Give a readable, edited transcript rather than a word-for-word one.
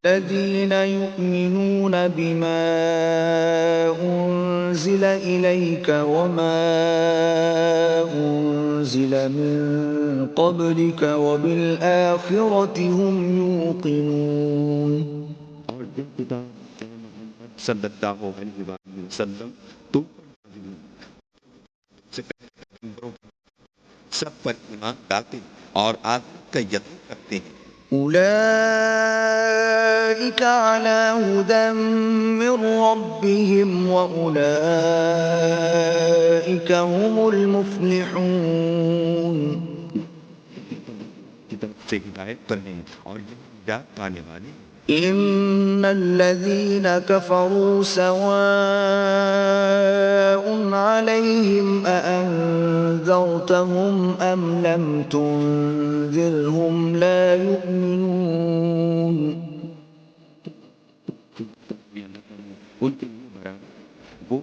الذين يؤمنون بما أنزل إليك وما أنزل من قبلك وبالآخرة هم يوقنون. اور جب کتاب محمد صلی اللہ علیہ وآلہ وسلم تو سے پیغمبروں سب پر ایمان لاتے اور آخرت کا یقین کرتے ہیں. أولئك على هدى من ربهم وأولئك هم المفلحون. کی طرف سے ہدایت پر ہیں اور یہ نجات پانے والے ہیں. إن الذين كفروا سواء عليهم أأنذرتهم أم لم تنذرهم لا يؤمنون. ان کے لیے برابر وہ